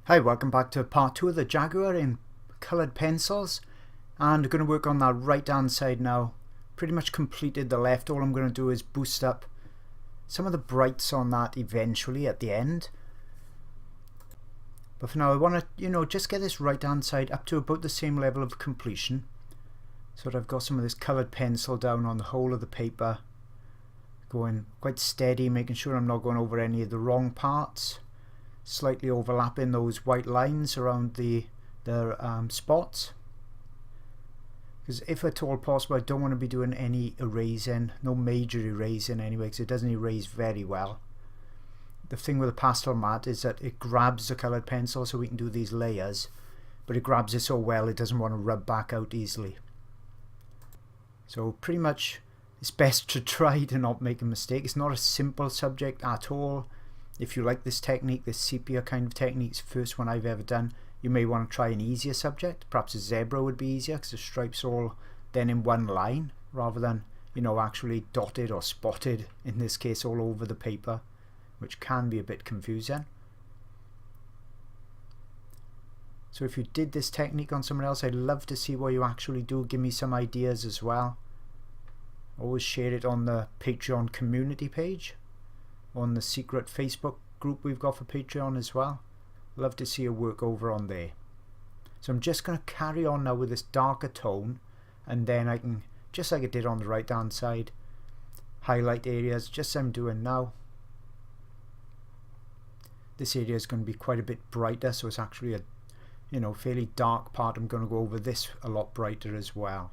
Hi, welcome back to part 2 of the Jaguar in coloured pencils, and we're going to work on that right hand side now. Pretty much completed the left. All I'm going to do is boost up some of the brights on that eventually at the end. But for now I want to, just get this right hand side up to about the same level of completion. So that I've got some of this coloured pencil down on the whole of the paper, going quite steady, making sure I'm not going over any of the wrong parts. Slightly overlapping those white lines around the spots, because if at all possible I don't want to be doing any erasing, no major erasing anyway, because it doesn't erase very well. The thing with the pastel mat is that it grabs the coloured pencil, so we can do these layers, but it grabs it so well it doesn't want to rub back out easily. So pretty much it's best to try to not make a mistake. It's not a simple subject at all. If you like this technique, this sepia kind of technique, it's the first one I've ever done, you may want to try an easier subject. Perhaps a zebra would be easier because the stripes are all then in one line rather than, actually dotted or spotted, in this case all over the paper, which can be a bit confusing. So if you did this technique on someone else, I'd love to see what you actually do. Give me some ideas as well. Always share it on the Patreon community page, on the secret Facebook group we've got for Patreon as well. Love to see your work over on there. So I'm just going to carry on now with this darker tone, and then I can, just like I did on the right hand side, highlight areas just as I'm doing now. This area is going to be quite a bit brighter, so it's actually a fairly dark part. I'm going to go over this a lot brighter as well,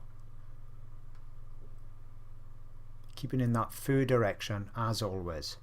keeping in that fur direction as always.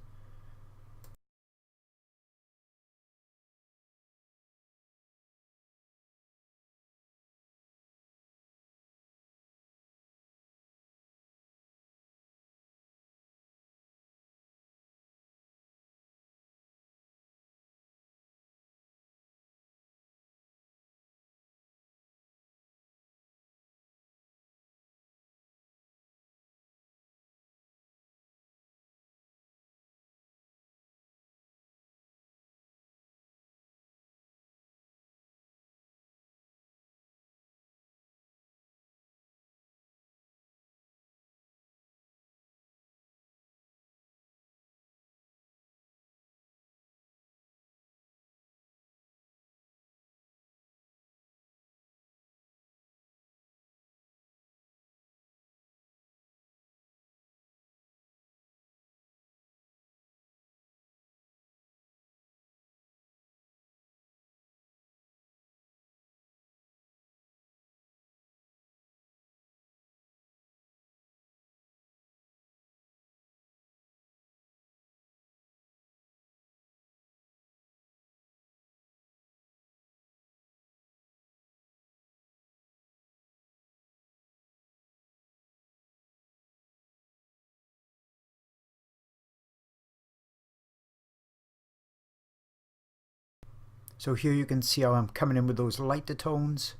So here you can see how I'm coming in with those lighter tones,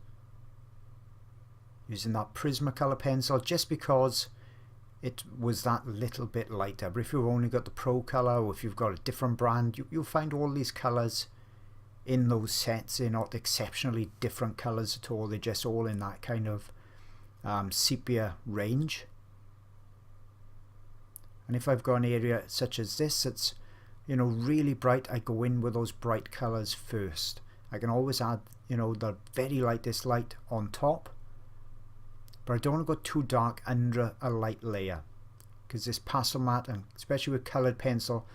using that Prismacolor pencil just because it was that little bit lighter. But if you've only got the Pro Color, or if you've got a different brand, you'll find all these colors in those sets. They're not exceptionally different colors at all. They're just all in that kind of sepia range. And if I've got an area such as this that's really bright, I go in with those bright colors first. I can always add the very lightest light on top, but I don't want to go too dark under a light layer, because this pastel mat, and especially with colored pencil,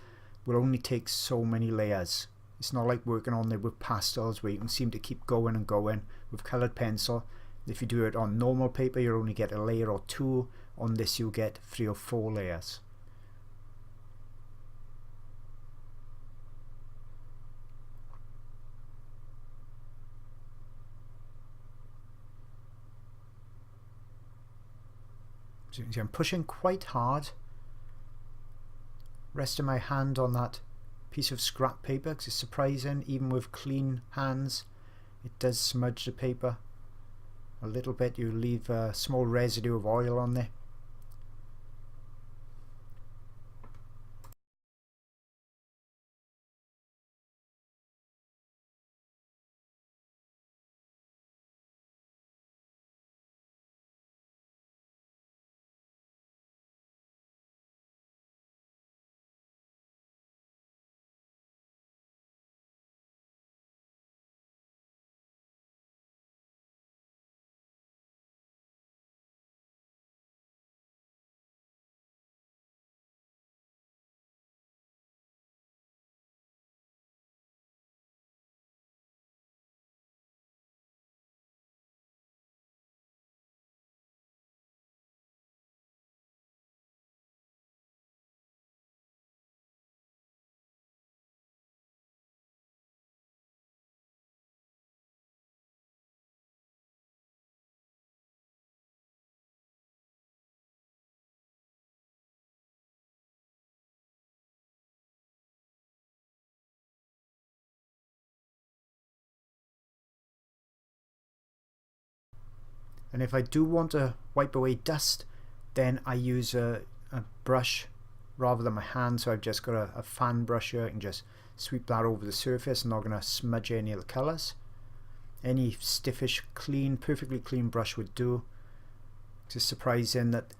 will only take so many layers. It's not like working on there with pastels where you can seem to keep going and going. With colored pencil, if you do it on normal paper, you only get a layer or two. On this you'll get 3 or 4 layers. So you can see I'm pushing quite hard, resting my hand on that piece of scrap paper, because it's surprising, even with clean hands it does smudge the paper a little bit. You leave a small residue of oil on there. And if I do want to wipe away dust, then I use a brush rather than my hand. So I've just got a fan brush here. I can just sweep that over the surface. I'm not going to smudge any of the colours. Any stiffish, clean, perfectly clean brush would do. It's just surprising that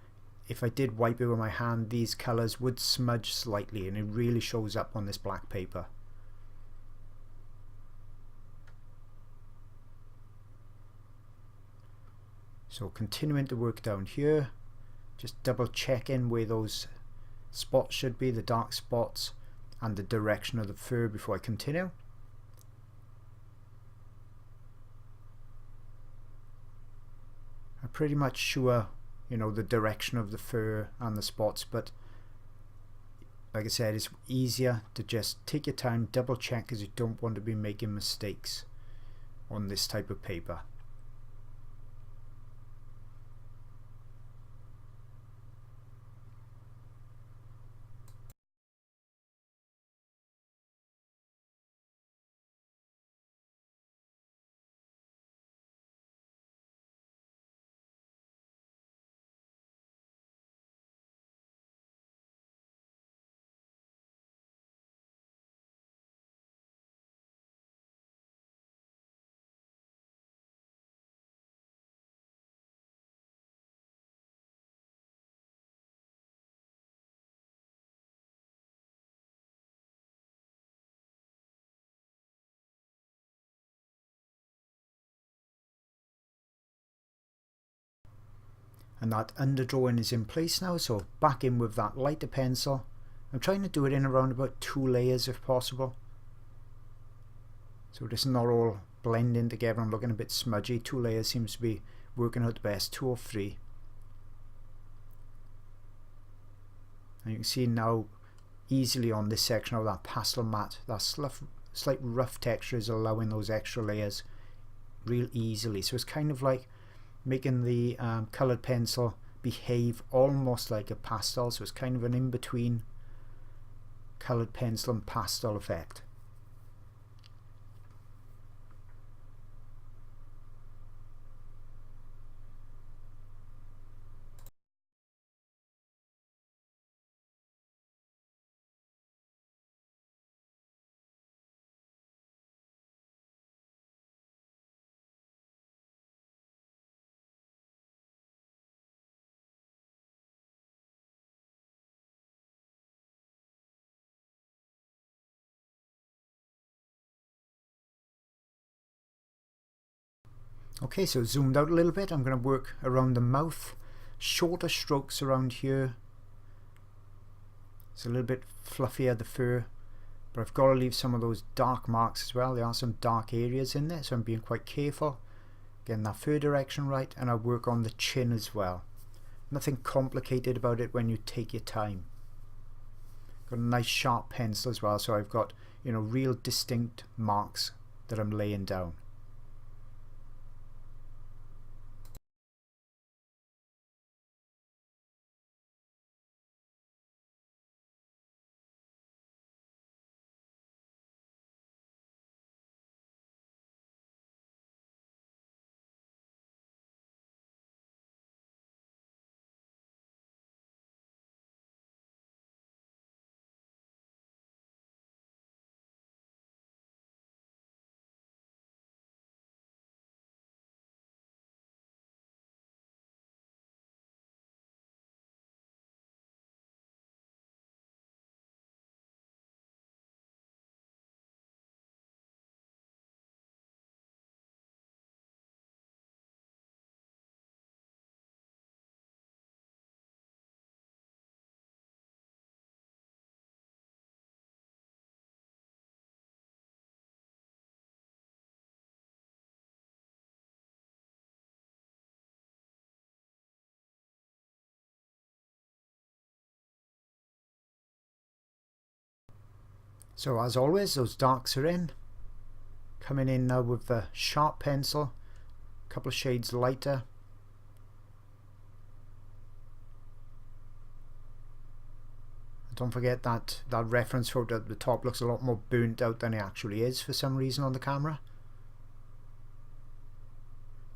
if I did wipe it with my hand, these colours would smudge slightly, and it really shows up on this black paper. So continuing to work down here, just double checking where those spots should be, the dark spots, and the direction of the fur before I continue. I'm pretty much sure, you know, the direction of the fur and the spots, but like I said, it's easier to just take your time, double check, because you don't want to be making mistakes on this type of paper. And that underdrawing is in place now, so back in with that lighter pencil. I'm trying to do it in around about 2 layers if possible, so it's not all blending together and looking a bit smudgy. 2 layers seems to be working out the best, 2 or 3. And you can see now easily on this section of that pastel matte, that slight rough texture is allowing those extra layers real easily. So it's kind of like making the coloured pencil behave almost like a pastel, so it's kind of an in-between coloured pencil and pastel effect. Okay, so zoomed out a little bit, I'm going to work around the mouth, shorter strokes around here. It's a little bit fluffier, the fur, but I've got to leave some of those dark marks as well. There are some dark areas in there, so I'm being quite careful, getting that fur direction right, and I work on the chin as well. Nothing complicated about it when you take your time. Got a nice sharp pencil as well, so I've got, you know, real distinct marks that I'm laying down. So as always, those darks are in. Coming in now with the sharp pencil, a couple of shades lighter. Don't forget that reference photo at the top looks a lot more burnt out than it actually is for some reason on the camera.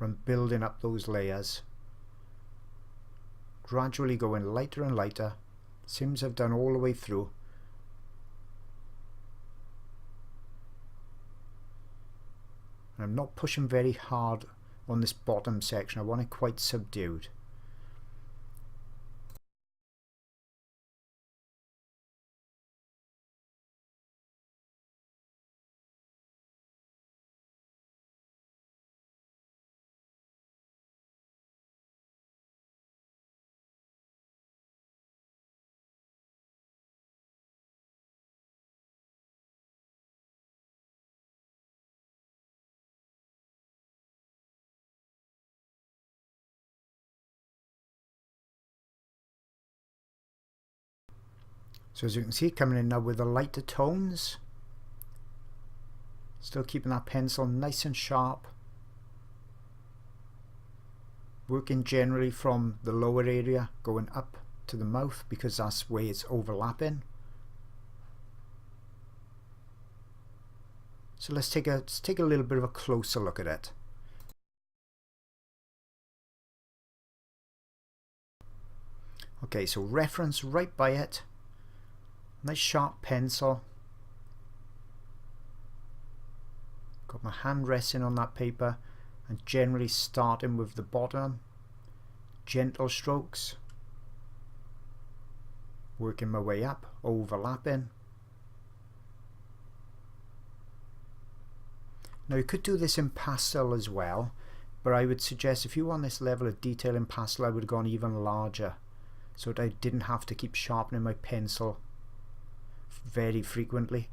where I'm building up those layers, gradually going lighter and lighter, same as I've done all the way through. And I'm not pushing very hard on this bottom section, I want it quite subdued. So as you can see, coming in now with the lighter tones, still keeping that pencil nice and sharp, working generally from the lower area going up to the mouth because that's where it's overlapping. So let's take a little bit of a closer look at it. Okay, so reference right by it, nice sharp pencil. Got my hand resting on that paper and generally starting with the bottom, gentle strokes, working my way up, overlapping. Now you could do this in pastel as well, but I would suggest if you want this level of detail in pastel, I would have gone even larger so that I didn't have to keep sharpening my pencil very frequently.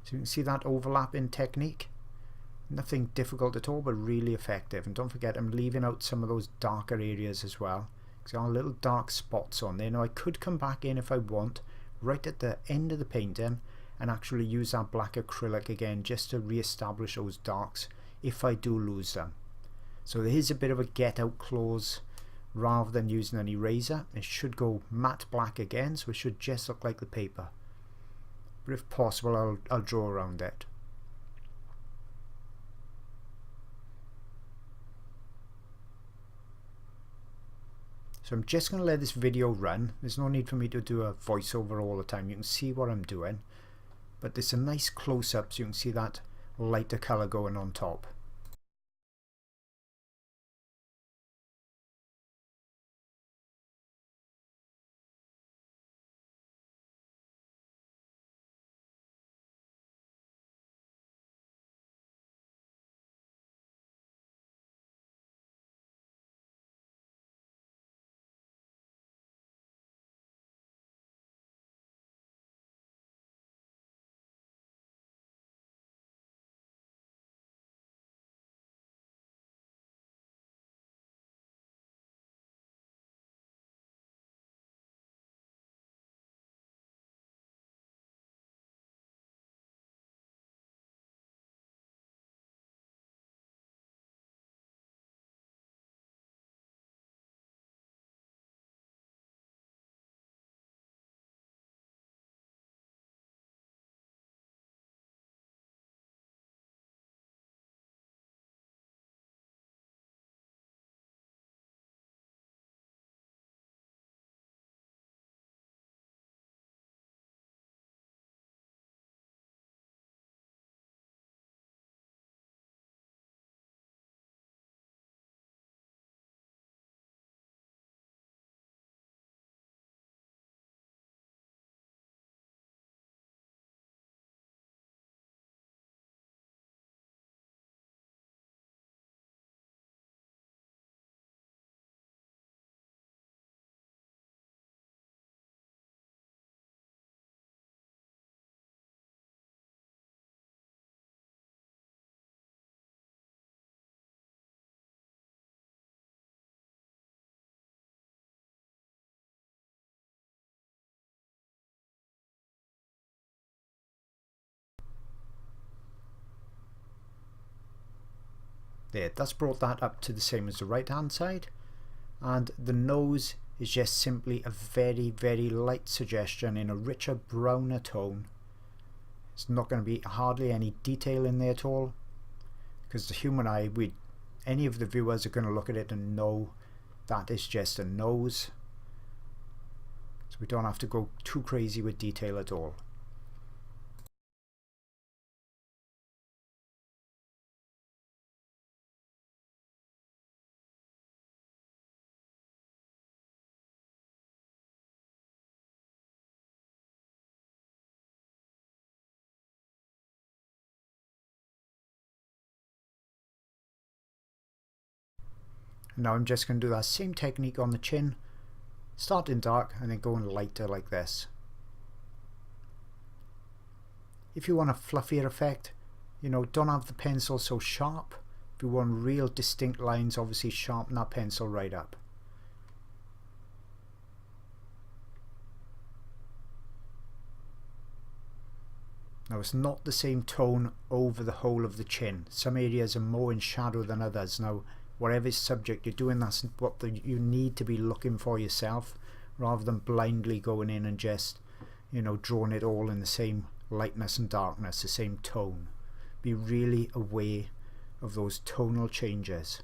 So you can see that overlapping technique. Nothing difficult at all, but really effective. And don't forget, I'm leaving out some of those darker areas as well, because there are little dark spots on there. Now I could come back in if I want, right at the end of the painting, and actually use that black acrylic again just to re-establish those darks if I do lose them. So there is a bit of a get out clause. Rather than using an eraser, it should go matte black again, so it should just look like the paper. But if possible, I'll draw around it. So I'm just going to let this video run. There's no need for me to do a voiceover all the time. You can see what I'm doing. But there's a nice close-up so you can see that lighter colour going on top. There, that's brought that up to the same as the right hand side, and the nose is just simply a very light suggestion in a richer browner tone. It's not going to be hardly any detail in there at all, because the human eye, any of the viewers are going to look at it and know that is just a nose. So we don't have to go too crazy with detail at all. And now I'm just going to do that same technique on the chin, starting dark and then going lighter like this. If you want a fluffier effect, don't have the pencil so sharp. If you want real distinct lines, obviously sharpen that pencil right up. Now it's not the same tone over the whole of the chin. Some areas are more in shadow than others. Now whatever subject you're doing, that's what you need to be looking for yourself, rather than blindly going in and just drawing it all in the same lightness and darkness, the same tone. Be really aware of those tonal changes.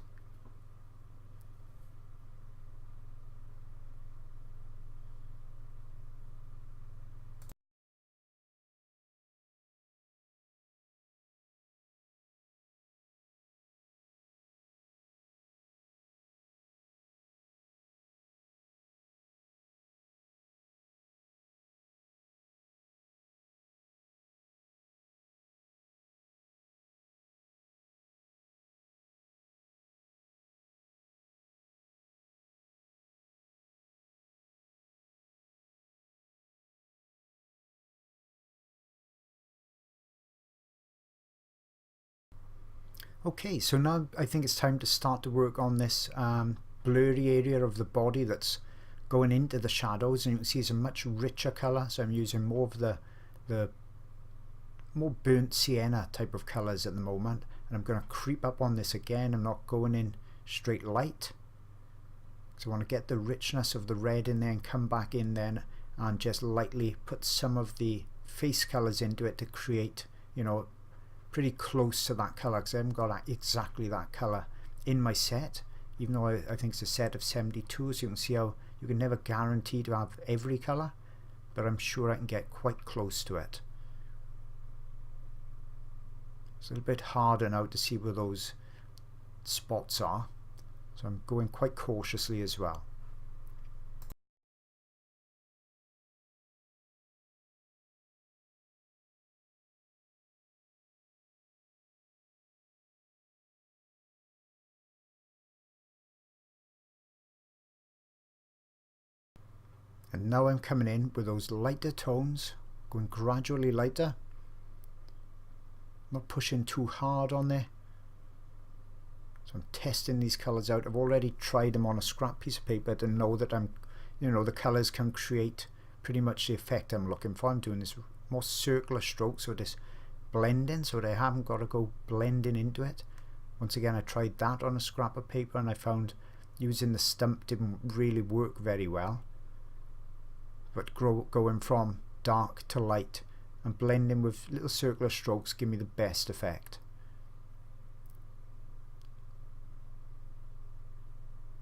Okay, so now I think it's time to start to work on this blurry area of the body that's going into the shadows, and you can see it's a much richer colour. So I'm using more of the more burnt sienna type of colours at the moment, and I'm going to creep up on this again. I'm not going in straight light, so I want to get the richness of the red in there and come back in then and just lightly put some of the face colours into it to create, pretty close to that colour, because I haven't got exactly that colour in my set, even though I think it's a set of 72, so you can see how you can never guarantee to have every colour, but I'm sure I can get quite close to it. It's a little bit harder now to see where those spots are, so I'm going quite cautiously as well. And now I'm coming in with those lighter tones, going gradually lighter, not pushing too hard on there. So I'm testing these colours out. I've already tried them on a scrap piece of paper to know that the colours can create pretty much the effect I'm looking for. I'm doing this more circular stroke, so this blending, so that I haven't got to go blending into it. Once again, I tried that on a scrap of paper and I found using the stump didn't really work very well. But going from dark to light and blending with little circular strokes give me the best effect.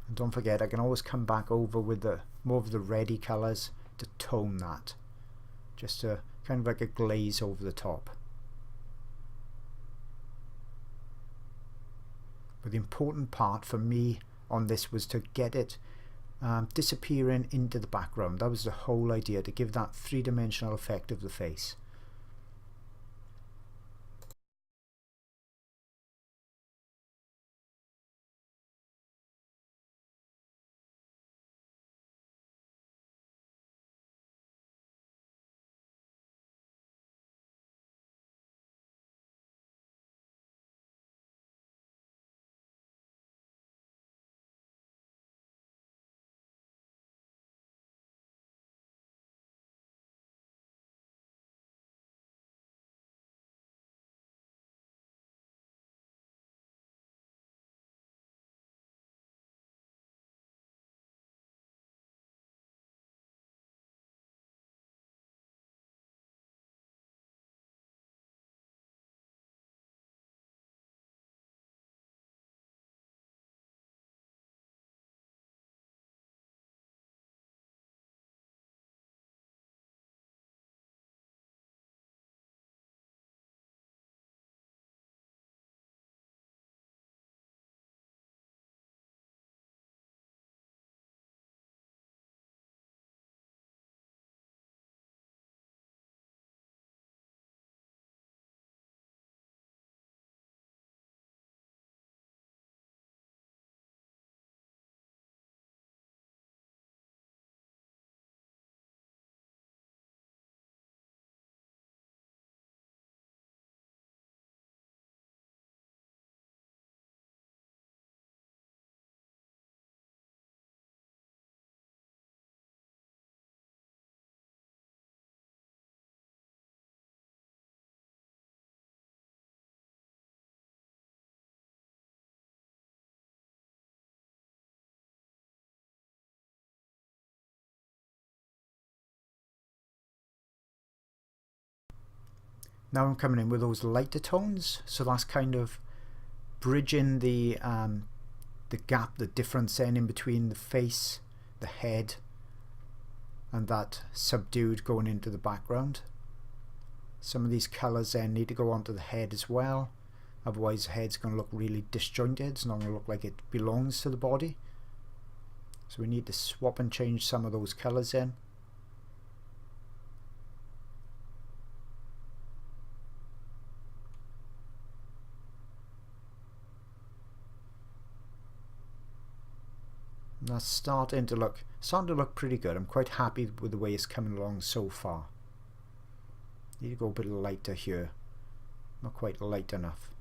And don't forget, I can always come back over with the more of the reddy colours to tone that, just to kind of like a glaze over the top. But the important part for me on this was to get it disappearing into the background. That was the whole idea, to give that three-dimensional effect of the face. Now I'm coming in with those lighter tones, so that's kind of bridging the gap, the difference then in between the face, the head, and that subdued going into the background. Some of these colours then need to go onto the head as well, otherwise the head's going to look really disjointed. It's not going to look like it belongs to the body. So we need to swap and change some of those colours in. And that's starting to look pretty good. I'm quite happy with the way it's coming along so far. Need to go a bit lighter here. Not quite light enough.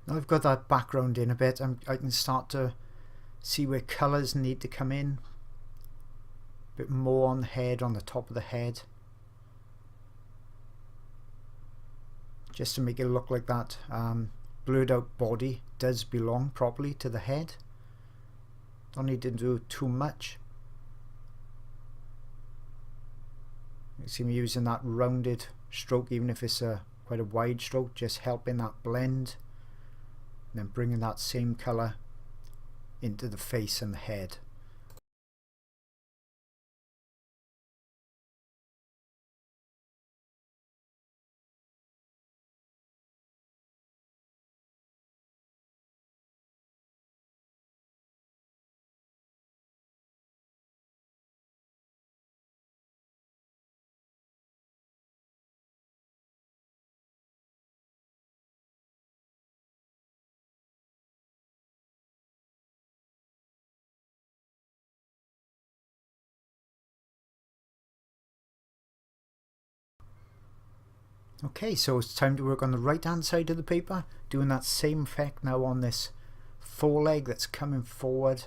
Now I've got that background in a bit, I can start to see where colours need to come in. A bit more on the head, on the top of the head. Just to make it look like that blurred out body does belong properly to the head. Don't need to do too much. You see me using that rounded stroke, even if it's quite a wide stroke, just helping that blend. And then bringing that same colour into the face and the head. Okay, so it's time to work on the right hand side of the paper, doing that same effect now on this foreleg that's coming forward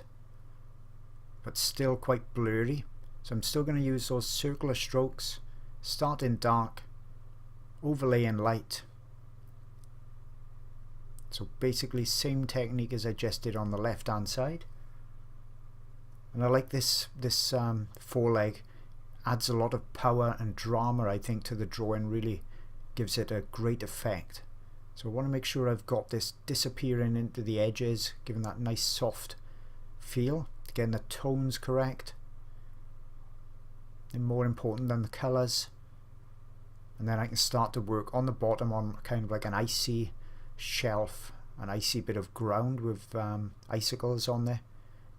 but still quite blurry. So I'm still going to use those circular strokes, start in dark, overlay in light. So basically same technique as I just did on the left hand side. And I like this foreleg, adds a lot of power and drama, I think, to the drawing, really gives it a great effect. So I want to make sure I've got this disappearing into the edges, giving that nice soft feel, getting the tones correct, and more important than the colours. And then I can start to work on the bottom on kind of like an icy shelf, an icy bit of ground with icicles on there,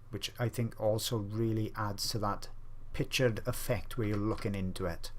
which I think also really adds to that pictured effect where you're looking into it.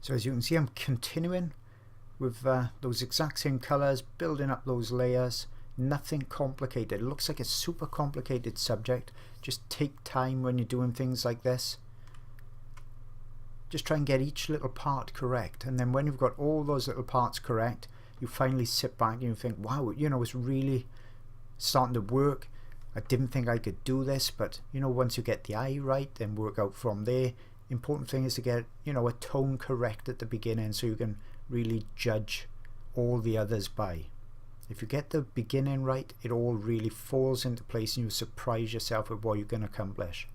So as you can see, I'm continuing with those exact same colours, building up those layers. Nothing complicated. It looks like a super complicated subject. Just take time when you're doing things like this. Just try and get each little part correct, and then when you've got all those little parts correct, you finally sit back and you think, wow, you know, it's really starting to work. I didn't think I could do this, but you know, once you get the eye right, then work out from there. Important thing is to get, you know, a tone correct at the beginning, so you can really judge all the others by. If you get the beginning right, it all really falls into place and you surprise yourself with what you can accomplish.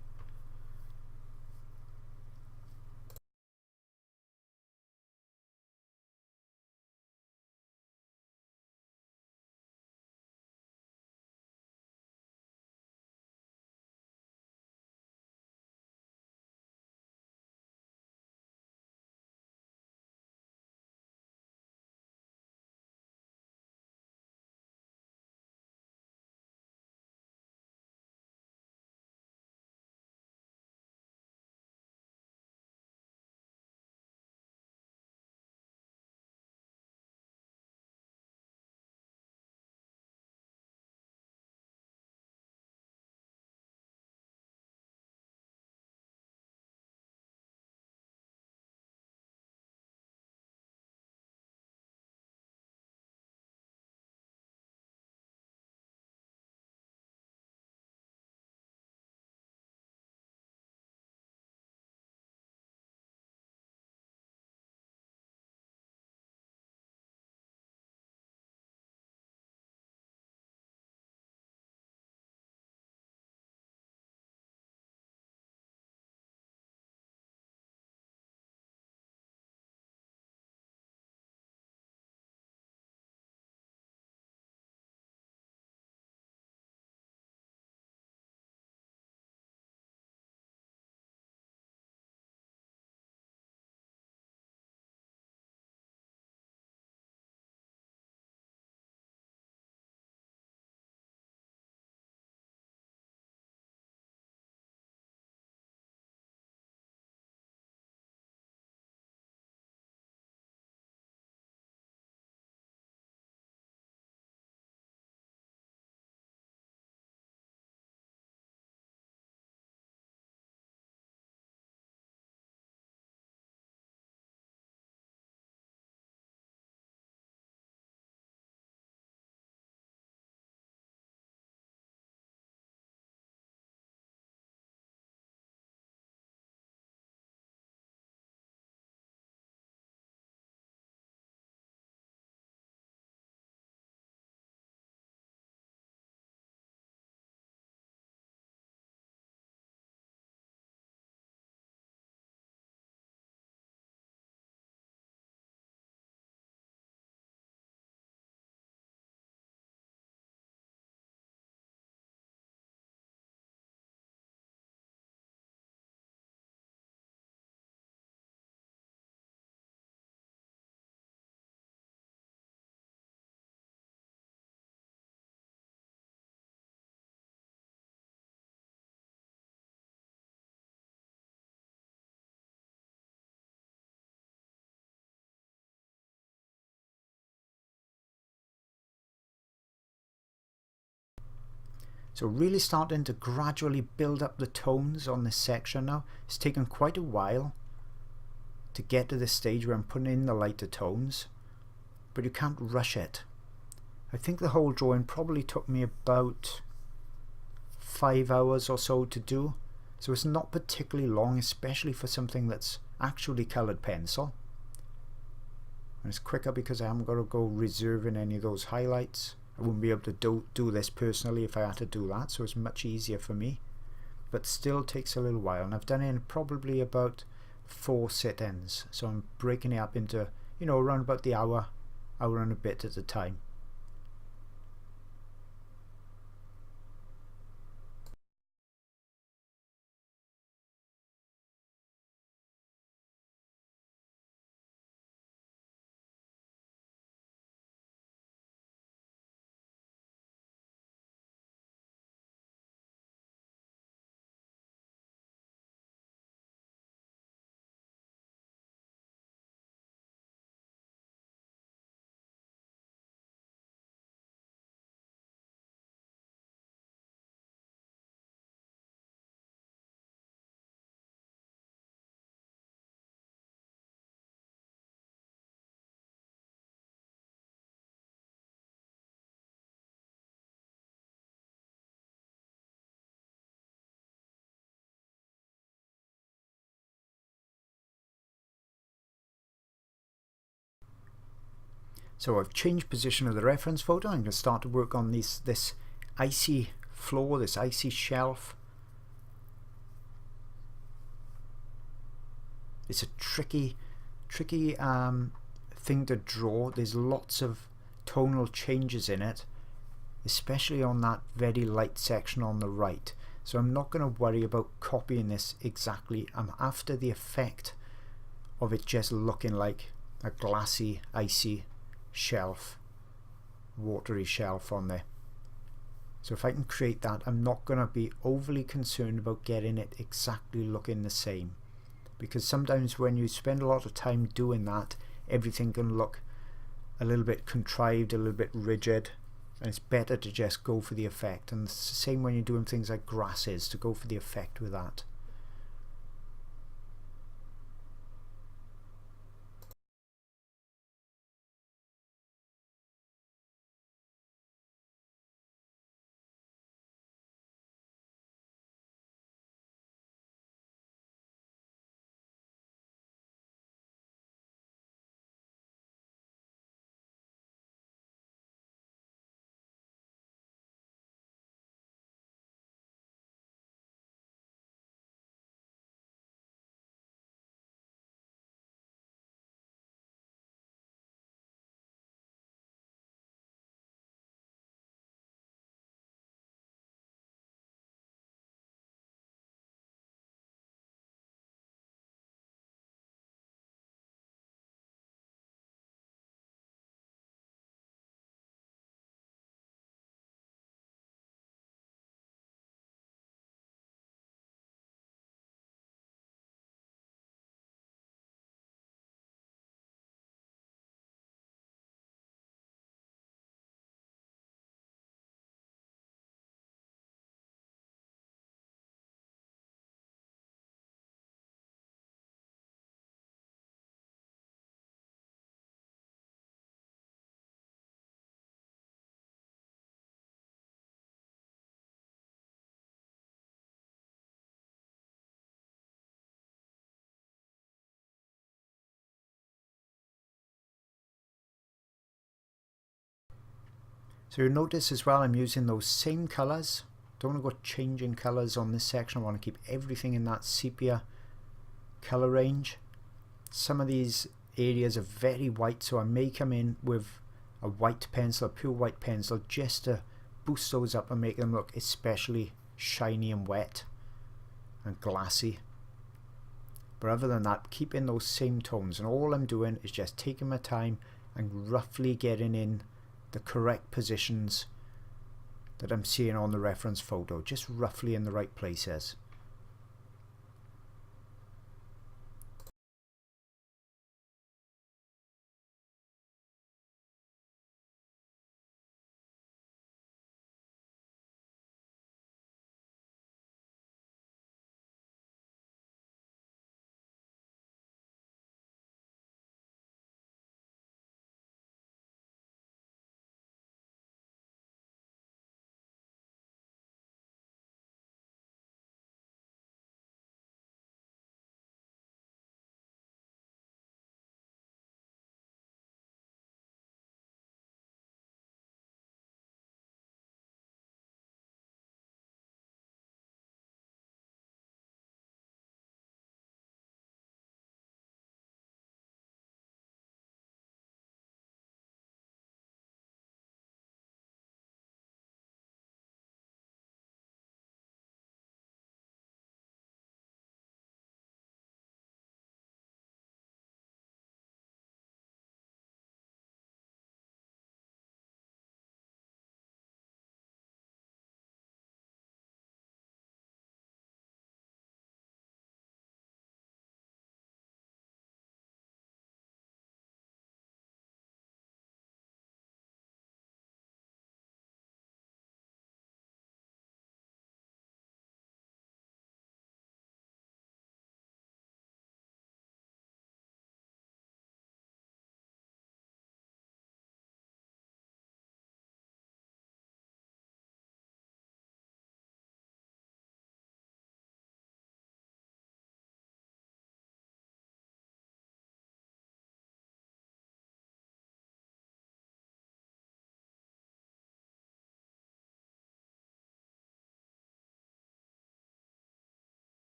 So really starting to gradually build up the tones on this section now. It's taken quite a while to get to this stage where I'm putting in the lighter tones, but you can't rush it. I think the whole drawing probably took me about 5 hours or so to do, so it's not particularly long, especially for something that's actually coloured pencil. And it's quicker because I haven't got to go reserving any of those highlights. I wouldn't be able to do this personally if I had to do that, so it's much easier for me, but still takes a little while, and I've done it in probably about 4 sit-ins, so I'm breaking it up into, you know, around about the hour and a bit at a time. So I've changed position of the reference photo. I'm going to start to work on this icy floor, this icy shelf. It's a tricky thing to draw. There's lots of tonal changes in it, especially on that very light section on the right. So I'm not going to worry about copying this exactly. I'm after the effect of it just looking like a glassy, icy shelf, watery shelf on there. So if I can create that, I'm not going to be overly concerned about getting it exactly looking the same, because sometimes when you spend a lot of time doing that, everything can look a little bit contrived, a little bit rigid, and it's better to just go for the effect. And it's the same when you're doing things like grasses, to go for the effect with that. So you'll notice as well I'm using those same colours. Don't want to go changing colours on this section. I want to keep everything in that sepia colour range. Some of these areas are very white, so I may come in with a white pencil, a pure white pencil, just to boost those up and make them look especially shiny and wet and glassy. But other than that, keep in those same tones, and all I'm doing is just taking my time and roughly getting in the correct positions that I'm seeing on the reference photo, just roughly in the right places.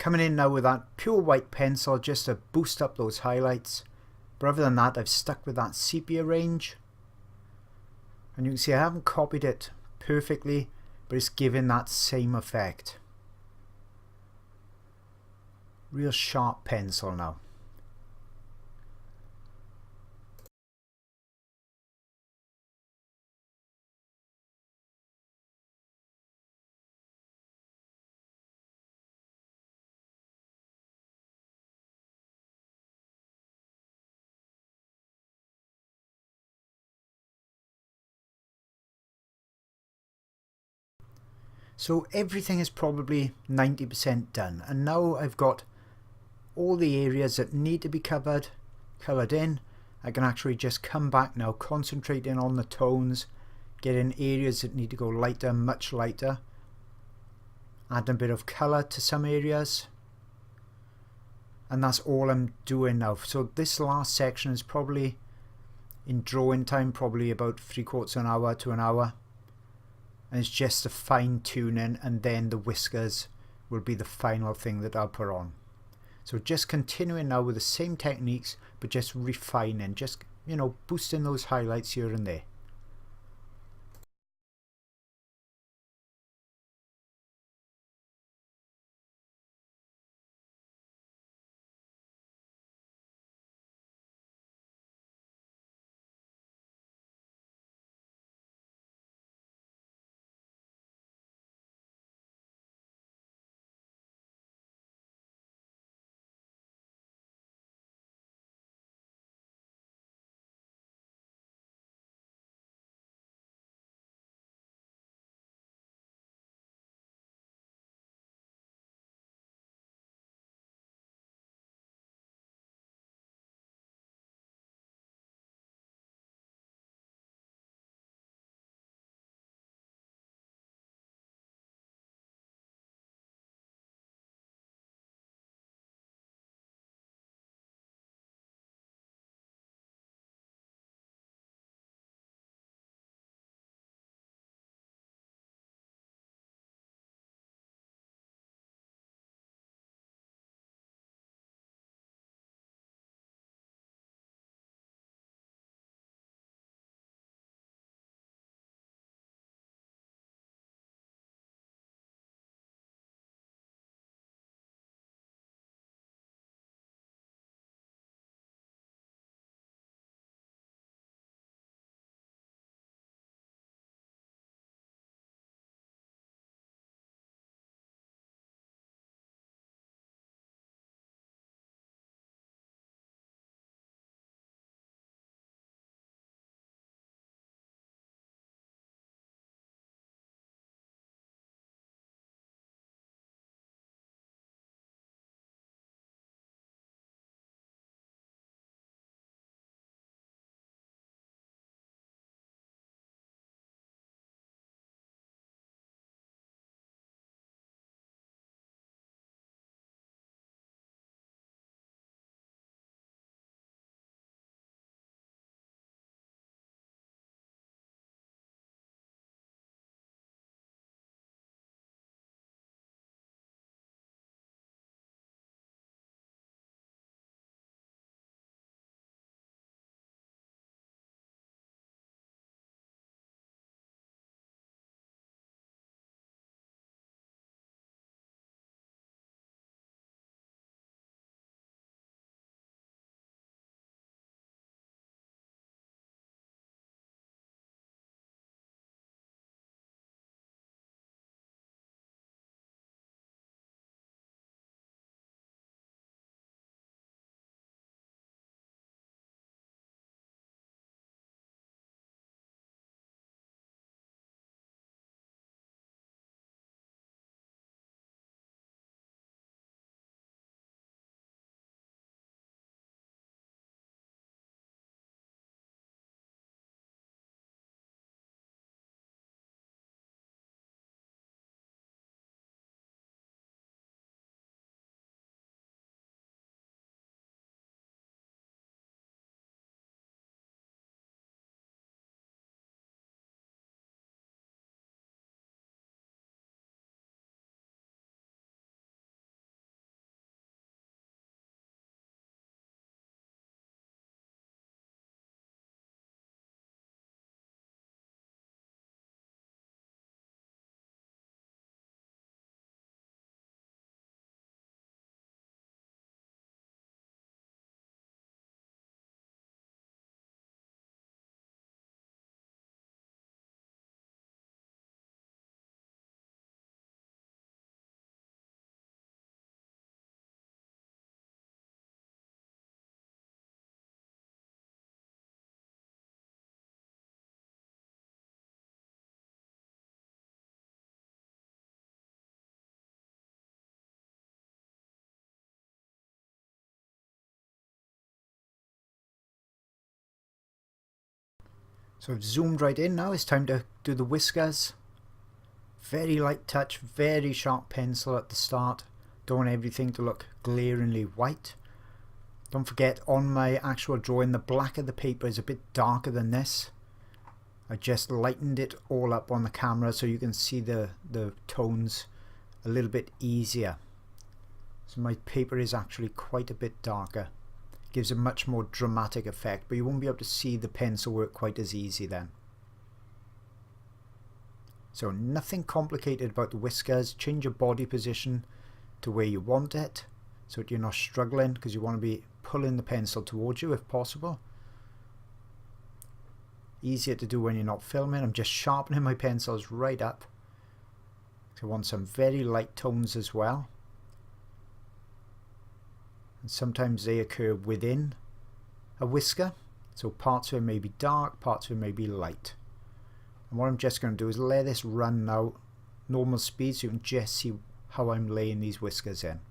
Coming in now with that pure white pencil just to boost up those highlights. But other than that, I've stuck with that sepia range. And you can see I haven't copied it perfectly, but it's giving that same effect. Real sharp pencil now. So everything is probably 90% done, and now I've got all the areas that need to be covered coloured in. I can actually just come back now, concentrating on the tones, getting areas that need to go lighter, much lighter, adding a bit of colour to some areas, and that's all I'm doing now. So this last section is probably in drawing time, probably about 3/4 an hour to an hour. And it's just a fine tuning, and then the whiskers will be the final thing that I'll put on. So just continuing now with the same techniques, but just refining, just, you know, boosting those highlights here and there. So I've zoomed right in now. It's time to do the whiskers. Very light touch, very sharp pencil at the start. Don't want everything to look glaringly white. Don't forget, on my actual drawing, the black of the paper is a bit darker than this. I just lightened it all up on the camera so you can see the tones a little bit easier. So my paper is actually quite a bit darker. Gives a much more dramatic effect, but you won't be able to see the pencil work quite as easy then. So nothing complicated about the whiskers. Change your body position to where you want it so that you're not struggling, because you want to be pulling the pencil towards you if possible. Easier to do when you're not filming. I'm just sharpening my pencils right up. So I want some very light tones as well. And sometimes they occur within a whisker. So parts of it may be dark, parts of it may be light. And what I'm just going to do is let this run now normal speed so you can just see how I'm laying these whiskers in.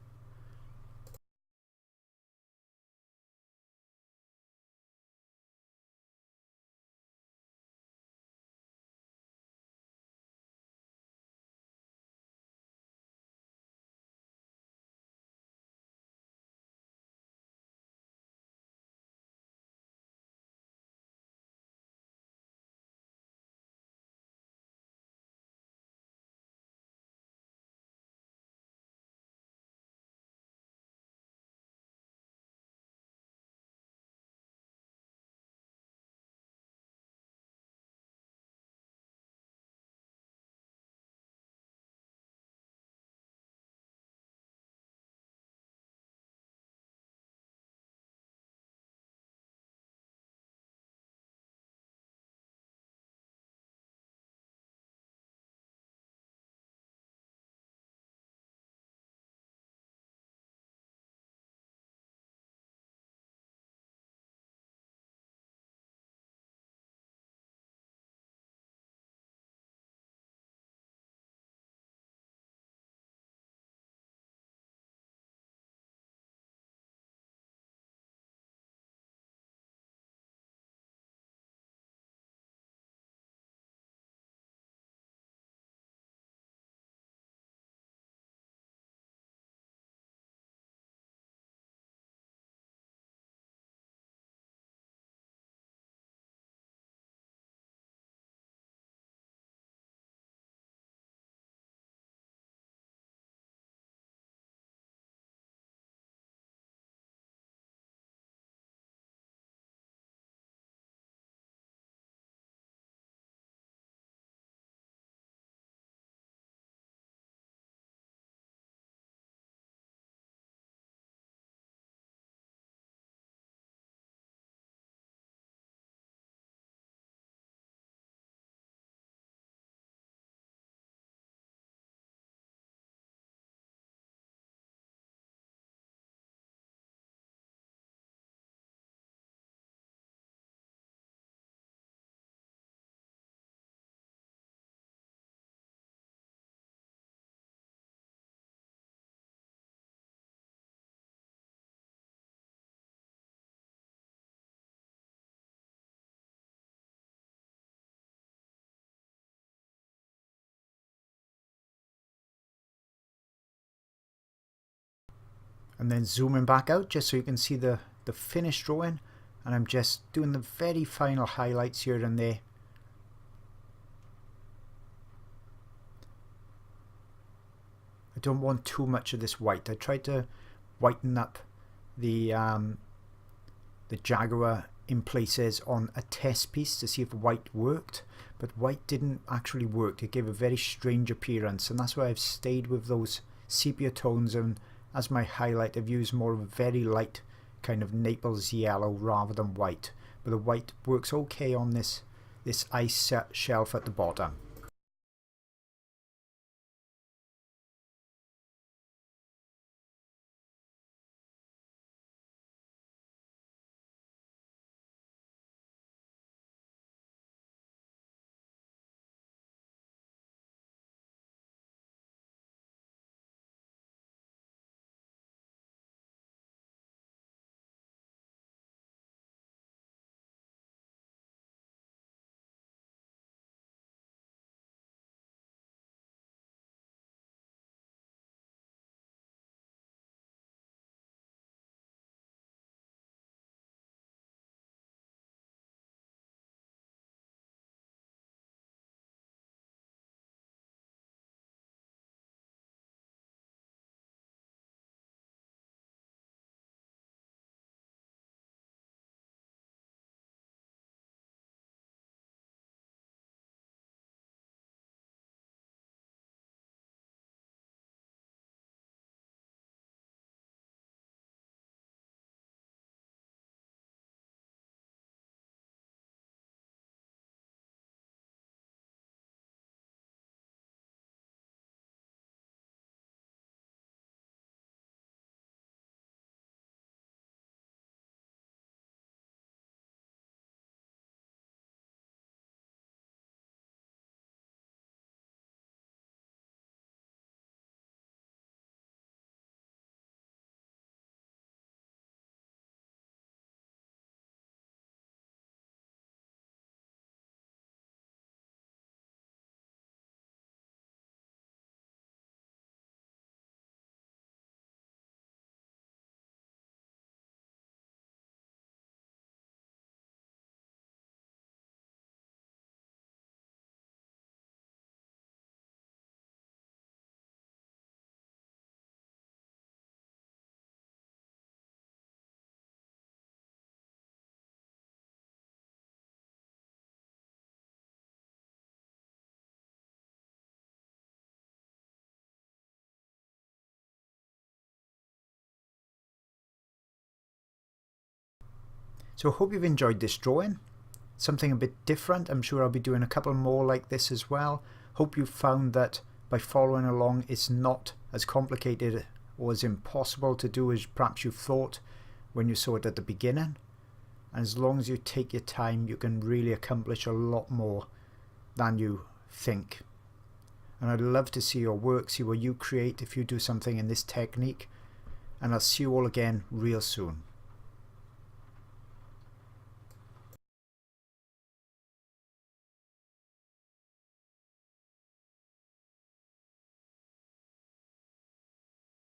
And then zooming back out just so you can see the finished drawing, and I'm just doing the very final highlights here and there. I don't want too much of this white. I tried to whiten up the Jaguar in places on a test piece to see if white worked, but white didn't actually work. It gave a very strange appearance, and that's why I've stayed with those sepia tones, and as my highlight I've used more of a very light kind of Naples yellow rather than white, but the white works okay on this ice shelf at the bottom. So I hope you've enjoyed this drawing. Something a bit different. I'm sure I'll be doing a couple more like this as well. Hope you found that by following along it's not as complicated or as impossible to do as perhaps you thought when you saw it at the beginning. And as long as you take your time, you can really accomplish a lot more than you think. And I'd love to see your work, see what you create if you do something in this technique. And I'll see you all again real soon.